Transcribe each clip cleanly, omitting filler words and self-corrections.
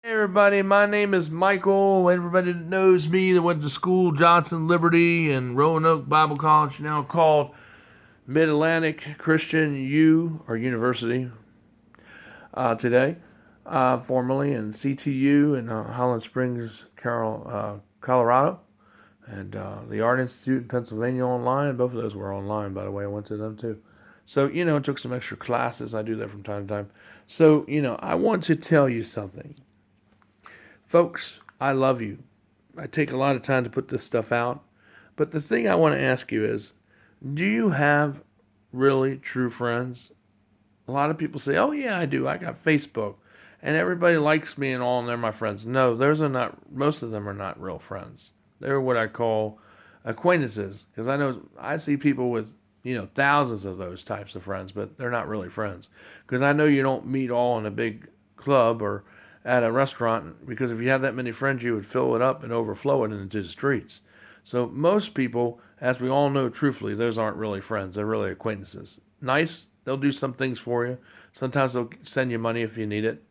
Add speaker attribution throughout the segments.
Speaker 1: Hey everybody, my name is Michael. Everybody that knows me that went to school, Johnson Liberty and Roanoke Bible College, now called Mid Atlantic Christian U or University today, formerly in CTU in Holland Springs, Colorado, and the Art Institute in Pennsylvania online. Both of those were online, by the way. I went to them too. So, took some extra classes. I do that from time to time. So, I want to tell you something. Folks, I love you. I take a lot of time to put this stuff out. But the thing I want to ask you is, do you have really true friends? A lot of people say, "Oh yeah, I do. I got Facebook, and everybody likes me and all, and they're my friends." No, those are not. Most of them are not real friends. They're what I call acquaintances, because I see people with thousands of those types of friends, but they're not really friends. Because I know you don't meet all in a big club or at a restaurant, because if you have that many friends, you would fill it up and overflow it into the streets. So most people, as we all know truthfully, those aren't really friends. They're really acquaintances. Nice, they'll do some things for you. Sometimes they'll send you money if you need it.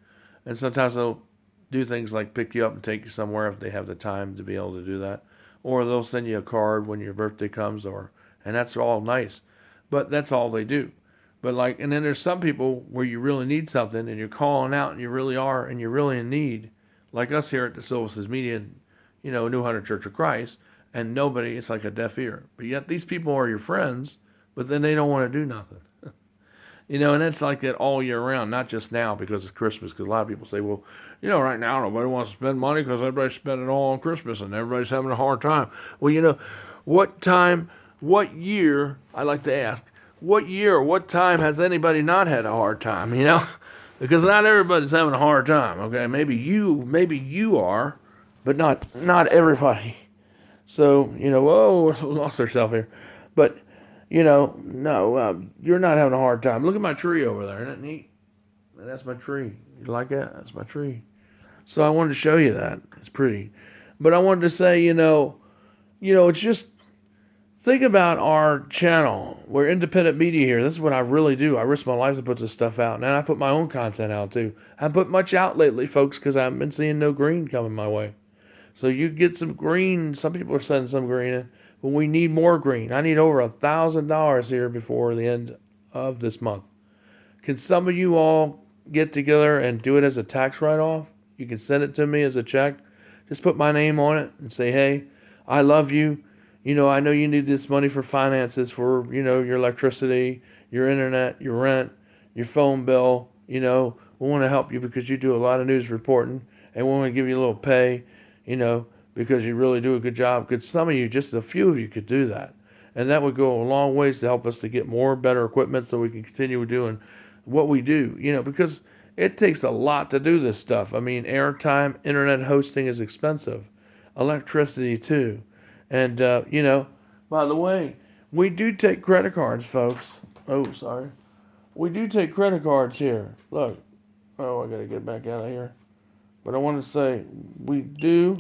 Speaker 1: And sometimes they'll do things like pick you up and take you somewhere if they have the time to be able to do that. Or they'll send you a card when your birthday comes, and that's all nice. But that's all they do. But and then there's some people where you really need something and you're calling out and you really are and you're really in need, like us here at DeSilvis Media, New Hunter Church of Christ, and nobody, it's like a deaf ear. But yet these people are your friends, but then they don't want to do nothing. And it's like that all year round, not just now because it's Christmas. Because a lot of people say, well, right now nobody wants to spend money because everybody's spending it all on Christmas and everybody's having a hard time. Well, what time, what year, I like to ask, what year, what time has anybody not had a hard time, Because not everybody's having a hard time, okay? Maybe you are, but not everybody. So, whoa, lost herself here. But, no, you're not having a hard time. Look at my tree over there. Isn't that neat? That's my tree. You like that? That's my tree. So I wanted to show you that. It's pretty. But I wanted to say, it's just think about our channel. We're independent media here. This is what I really do. I risk my life to put this stuff out. And I put my own content out too. I haven't put much out lately, folks, because I haven't been seeing no green coming my way. So you get some green. Some people are sending some green in, but we need more green. I need over $1,000 here before the end of this month. Can some of you all get together and do it as a tax write-off? You can send it to me as a check. Just put my name on it and say, "Hey, I love you. I know you need this money for finances for, your electricity, your internet, your rent, your phone bill. We want to help you because you do a lot of news reporting and we want to give you a little pay, because you really do a good job." Because some of you, just a few of you, could do that. And that would go a long ways to help us to get more, better equipment so we can continue doing what we do, because it takes a lot to do this stuff. I mean, airtime, internet hosting is expensive, electricity too. And, by the way, we do take credit cards, folks. Oh, sorry. We do take credit cards here. Look. Oh, I got to get back out of here. But I want to say we do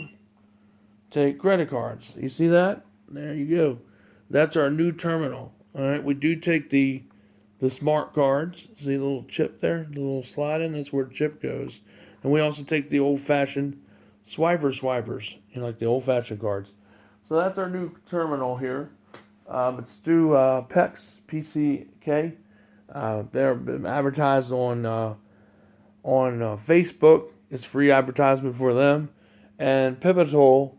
Speaker 1: take credit cards. You see that? There you go. That's our new terminal. All right. We do take the smart cards. See the little chip there? The little slide in? That's where the chip goes. And we also take the old fashioned swipers, like the old fashioned cards. So that's our new terminal here. It's through PEX, PCK. They're advertised on Facebook. It's free advertisement for them. And Pivotal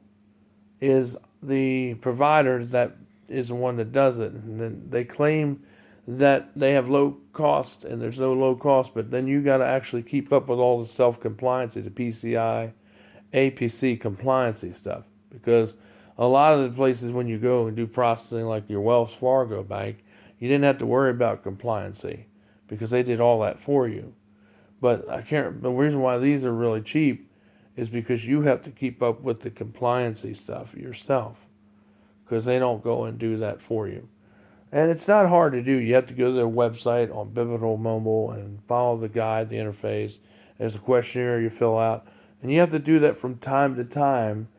Speaker 1: is the provider that is the one that does it. And then they claim that they have low cost, and there's no low cost, but then you got to actually keep up with all the self-compliancy, the PCI, APC compliancy stuff. Because a lot of the places when you go and do processing like your Wells Fargo bank, you didn't have to worry about compliancy because they did all that for you. But the reason why these are really cheap is because you have to keep up with the compliancy stuff yourself because they don't go and do that for you. And it's not hard to do. You have to go to their website on Pivotal Mobile and follow the guide, the interface. There's a questionnaire you fill out. And you have to do that from time to time.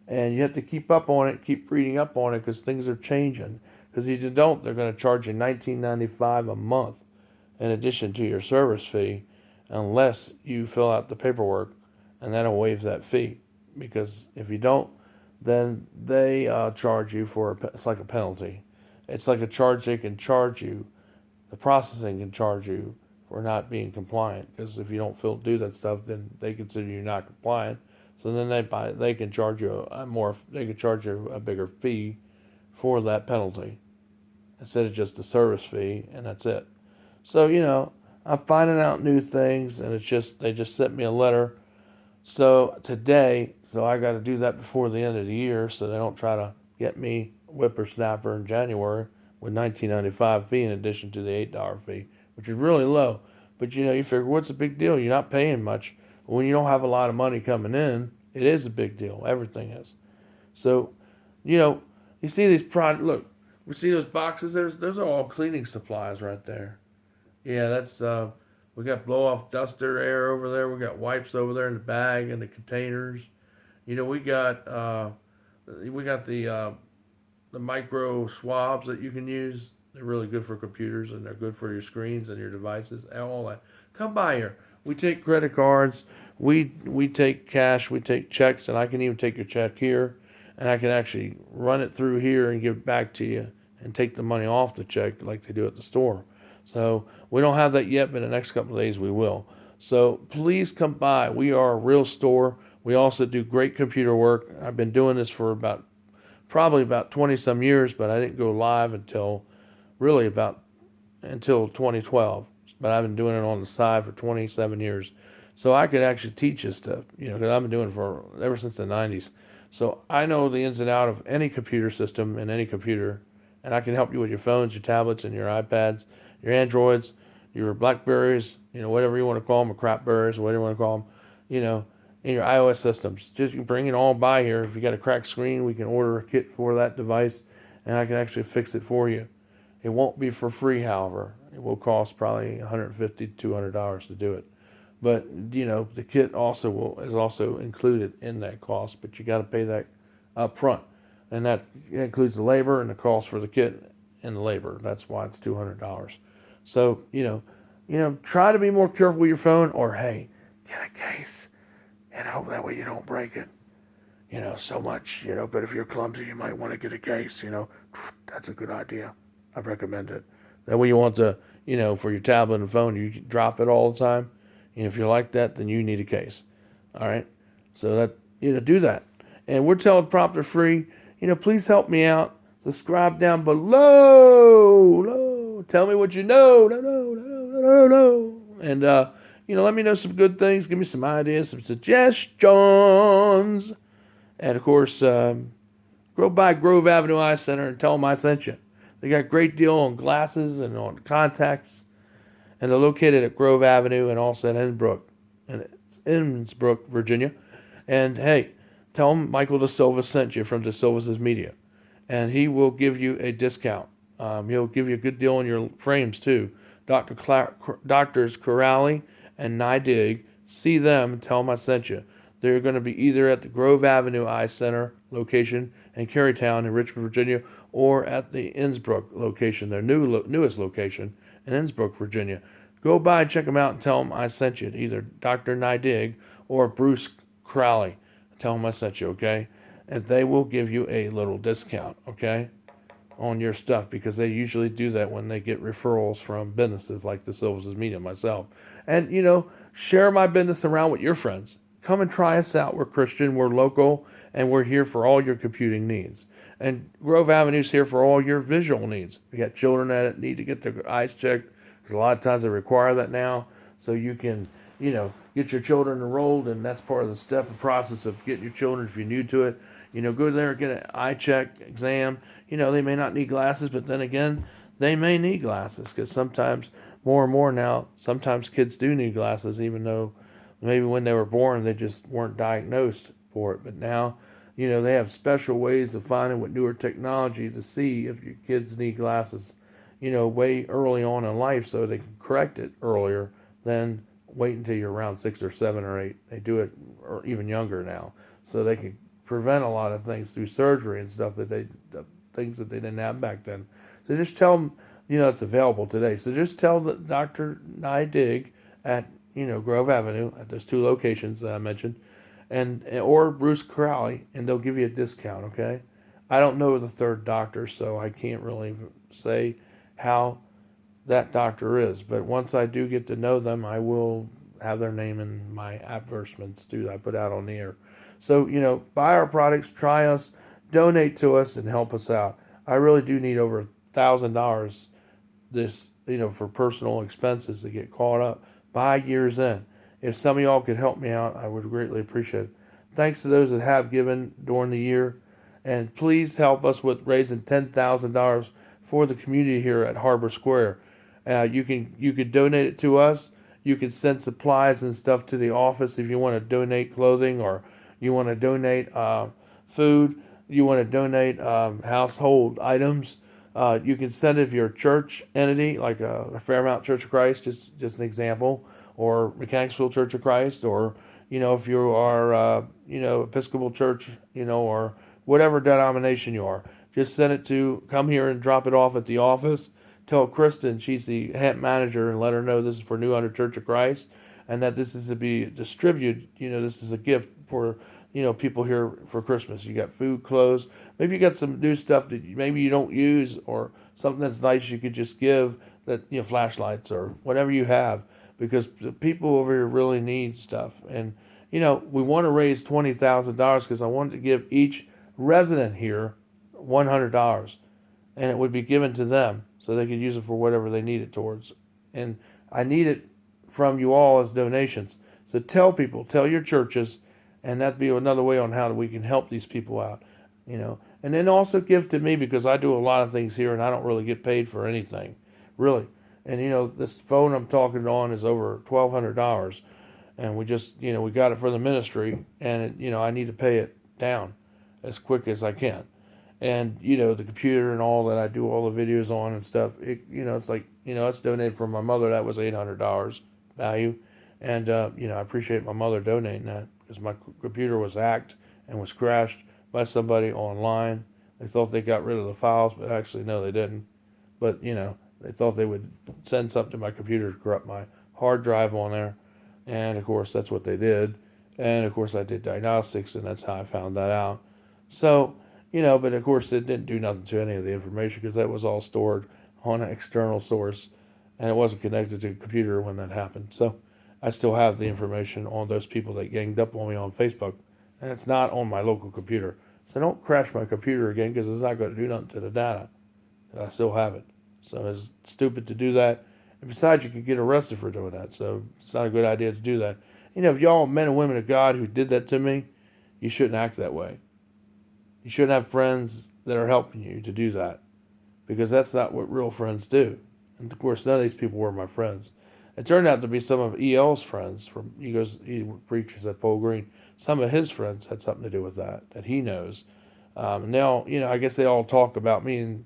Speaker 1: And you have to keep up on it, keep reading up on it because things are changing. Because if you don't, they're going to charge you $19.95 a month in addition to your service fee unless you fill out the paperwork and that'll waive that fee. Because if you don't, then they charge you for it's like a penalty. It's like a charge they can charge you. The processing can charge you for not being compliant. Because if you don't do that stuff, then they consider you not compliant. So then they can charge you they can charge you a bigger fee for that penalty instead of just the service fee, and that's it. So I'm finding out new things, and they just sent me a letter. So today, I got to do that before the end of the year, so they don't try to get me whippersnapper in January with $19.95 fee in addition to the $8 fee, which is really low. But you figure, what's the big deal? You're not paying much. When you don't have a lot of money coming in, it is a big deal. Everything is. So, you see these products. Look, we see those boxes. Those are all cleaning supplies right there. Yeah, that's we got blow off duster air over there. We got wipes over there in the bag and the containers. We got the micro swabs that you can use. They're really good for computers, and they're good for your screens and your devices and all that. Come by here. We take credit cards. We take cash. We take checks, and I can even take your check here, and I can actually run it through here and give it back to you and take the money off the check like they do at the store. So we don't have that yet, but in the next couple of days we will. So please come by. We are a real store. We also do great computer work. I've been doing this for probably about 20 some years, but I didn't go live until really until 2012. But I've been doing it on the side for 27 years. So I could actually teach this stuff, because I've been doing it ever since the 90s. So I know the ins and outs of any computer system and any computer, and I can help you with your phones, your tablets, and your iPads, your Androids, your Blackberries, whatever you want to call them, or Crapberries, whatever you want to call them, in your iOS systems. Just bring it all by here. If you got a cracked screen, we can order a kit for that device, and I can actually fix it for you. It won't be for free, however. It will cost probably $150 to $200 to do it. But the kit is also included in that cost, but you got to pay that up front, and that includes the labor and the cost for the kit and the labor. That's why it's $200. So try to be more careful with your phone, or hey, get a case, that way you don't break it. So much. But if you're clumsy, you might want to get a case. That's a good idea. I recommend it. That way you want to, for your tablet and phone, you drop it all the time. And if you're like that, then you need a case. All right. So that, do that. And we're teleprompter free. Please help me out. Subscribe down below. Tell me what you know. No. And, let me know some good things. Give me some ideas, some suggestions. And, of course, go by Grove Avenue Eye Center and tell them I sent you. They got a great deal on glasses and on contacts. And they're located at Grove Avenue and also at Innsbrook, Virginia. And hey, tell them Michael DeSilvis sent you from DeSilvis' Media, and he will give you a discount. He'll give you a good deal on your frames too. Doctors Corrali and Nidig, see them and tell them I sent you. They're going to be either at the Grove Avenue Eye Center location in Carytown in Richmond, Virginia, or at the Innsbrook location, their newest location in Innsbrook, Virginia. Go by and check them out and tell them I sent you. Either Dr. Nidig or Bruce Crowley. Tell them I sent you, okay? And they will give you a little discount, okay, on your stuff, because they usually do that when they get referrals from businesses like DeSilvis' Media, myself. And, share my business around with your friends. Come and try us out. We're Christian, we're local, and we're here for all your computing needs. And Grove Avenue's here for all your visual needs. We got children that need to get their eyes checked, because a lot of times they require that now. So you can, get your children enrolled, and that's part of the step and process of getting your children, if you're new to it. Go there and get an eye check exam. They may not need glasses, but then again, they may need glasses, because sometimes, more and more now, sometimes kids do need glasses, even though maybe when they were born, they just weren't diagnosed for it. But now, they have special ways of finding with newer technology to see if your kids need glasses, way early on in life, so they can correct it earlier than wait until you're around 6 or 7 or 8. They do it or even younger now, so they can prevent a lot of things through surgery and stuff the things that they didn't have back then. So just tell them, it's available today. So just tell Dr. Nidig at Grove Avenue at those two locations that I mentioned. and or Bruce Crowley, and they'll give you a discount. Okay, I don't know the third doctor, so I can't really say how that doctor is. But once I do get to know them, I will have their name in my advertisements too that I put out on the air. So, buy our products, try us, donate to us, and help us out. I really do need over $1,000 this, for personal expenses to get caught up by year's end. If some of y'all could help me out, I would greatly appreciate it. Thanks to those that have given during the year. And please help us with raising $10,000 for the community here at Harbor Square. You could donate it to us. You could send supplies and stuff to the office if you want to donate clothing, or you want to donate food. You want to donate household items. You can send it if you're a church entity, like a Fairmount Church of Christ, just an example, or Mechanicsville Church of Christ, or if you are Episcopal Church, or whatever denomination you are. Just send it to, come here and drop it off at the office. Tell Kristen, she's the head manager, and let her know this is for New Under Church of Christ, and that this is to be distributed. This is a gift for people here for Christmas. You got food, clothes. Maybe you got some new stuff that maybe you don't use, or something that's nice you could just give, that flashlights or whatever you have, because the people over here really need stuff. And we want to raise $20,000 because I wanted to give each resident here $100, and it would be given to them so they could use it for whatever they need it towards. And I need it from you all as donations. So tell people, tell your churches, and that'd be another way on how we can help these people out. And then also give to me, because I do a lot of things here and I don't really get paid for anything, really. And this phone I'm talking on is over $1,200, and we just we got it for the ministry, and I need to pay it down as quick as I can. And the computer and all that I do all the videos on and stuff, it's like it's donated from my mother. That was $800 value, and I appreciate my mother donating that, because my computer was hacked and was crashed by somebody online. They thought they got rid of the files, but actually no, they didn't. But they thought they would send something to my computer to corrupt my hard drive on there, and of course that's what they did. And of course I did diagnostics, and that's how I found that out. So but of course it didn't do nothing to any of the information, because that was all stored on an external source, and it wasn't connected to a computer when that happened. So I still have the information on those people that ganged up on me on Facebook, and it's not on my local computer. So don't crash my computer again, because it's not going to do nothing to the data. I still have it. So it's stupid to do that. And besides, you could get arrested for doing that. So it's not a good idea to do that. If y'all men and women of God who did that to me, you shouldn't act that way. You shouldn't have friends that are helping you to do that, because that's not what real friends do. And of course, none of these people were my friends. It turned out to be some of EL's friends. He preaches at Paul Green. Some of his friends had something to do with that he knows. Now, I guess they all talk about me, and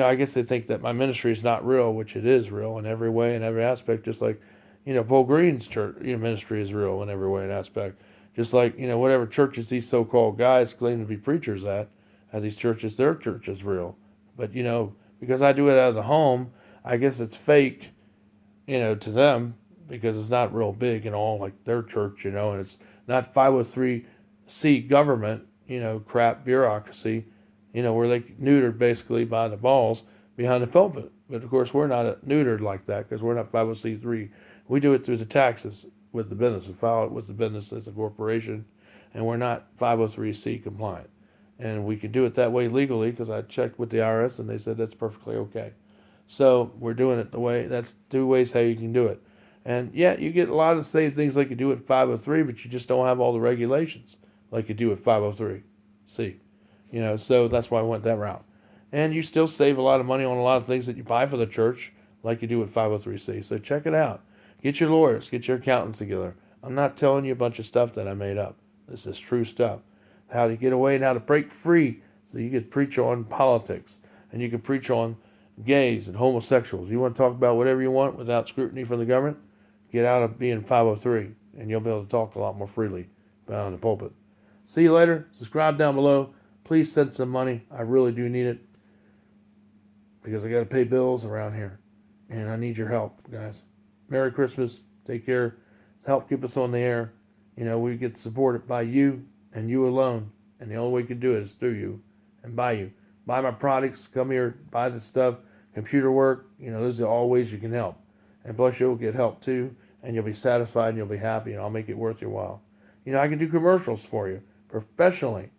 Speaker 1: I guess they think that my ministry is not real, which it is real in every way and every aspect. Just like, Paul Green's church ministry is real in every way and aspect. Just like, whatever churches these so-called guys claim to be preachers at these churches, their church is real. But, because I do it out of the home, I guess it's fake, to them, because it's not real big and all like their church, and it's not 503c government, crap bureaucracy, where they neutered basically by the balls behind the pulpit. But of course, we're not neutered like that, because we're not 503c3. We do it through the taxes with the business. We file it with the business as a corporation, and we're not 503c compliant. And we can do it that way legally, because I checked with the IRS and they said that's perfectly okay. So we're doing it that's 2 ways how you can do it. And yeah, you get a lot of the same things like you do at 503, but you just don't have all the regulations like you do at 503c. So that's why I went that route. And you still save a lot of money on a lot of things that you buy for the church like you do with 503c. So check it out. Get your lawyers, get your accountants together. I'm not telling you a bunch of stuff that I made up. This is true stuff. How to get away and how to break free, so you could preach on politics, and you can preach on gays and homosexuals. You want to talk about whatever you want without scrutiny from the government? Get out of being 503, and you'll be able to talk a lot more freely on the pulpit. See you later. Subscribe down below. Please send some money. I really do need it, because I got to pay bills around here, and I need your help, guys. Merry Christmas. Take care. Help keep us on the air. We get supported by you and you alone. And the only way you can do it is through you and by you. Buy my products, come here, buy the stuff, computer work. Those are all ways you can help. And plus, you'll get help too, and you'll be satisfied and you'll be happy, and I'll make it worth your while. I can do commercials for you professionally.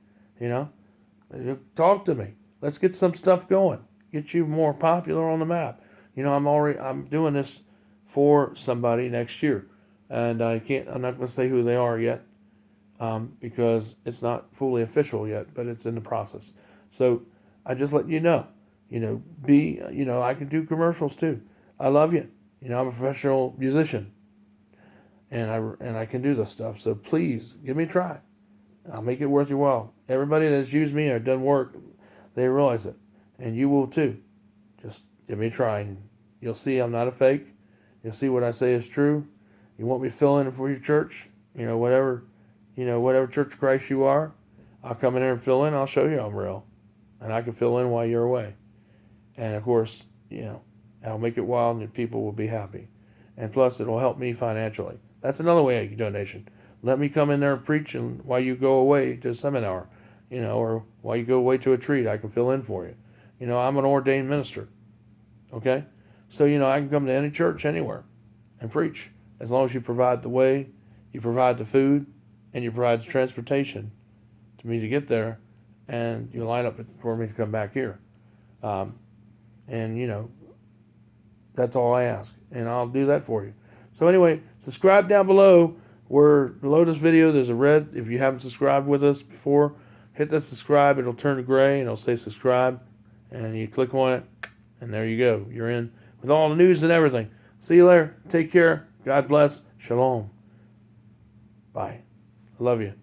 Speaker 1: Talk to me. Let's get some stuff going. Get you more popular on the map. I'm doing this for somebody next year, and I'm not going to say who they are yet, because it's not fully official yet, but it's in the process. So I just let you know. I can do commercials too. I love you. I'm a professional musician, and I can do this stuff. So please give me a try. I'll make it worth your while. Everybody that's used me or done work, they realize it, and you will too. Just give me a try, and you'll see I'm not a fake. You'll see what I say is true. You want me to fill in for your church? Whatever Church of Christ you are, I'll come in there and fill in. I'll show you I'm real, and I can fill in while you're away. And of course, I'll make it wild, and the people will be happy. And plus, it'll help me financially. That's another way I can donation. Let me come in there and preach, and while you go away to a seminar, or while you go away to a retreat, I can fill in for you. I'm an ordained minister. Okay? So, I can come to any church anywhere and preach, as long as you provide the way, you provide the food, and you provide the transportation to me to get there, and you line up for me to come back here. That's all I ask, and I'll do that for you. So anyway, subscribe down below. Below this video, there's a red. If you haven't subscribed with us before, hit that subscribe. It'll turn to gray, and it'll say subscribe. And you click on it, and there you go. You're in with all the news and everything. See you later. Take care. God bless. Shalom. Bye. I love you.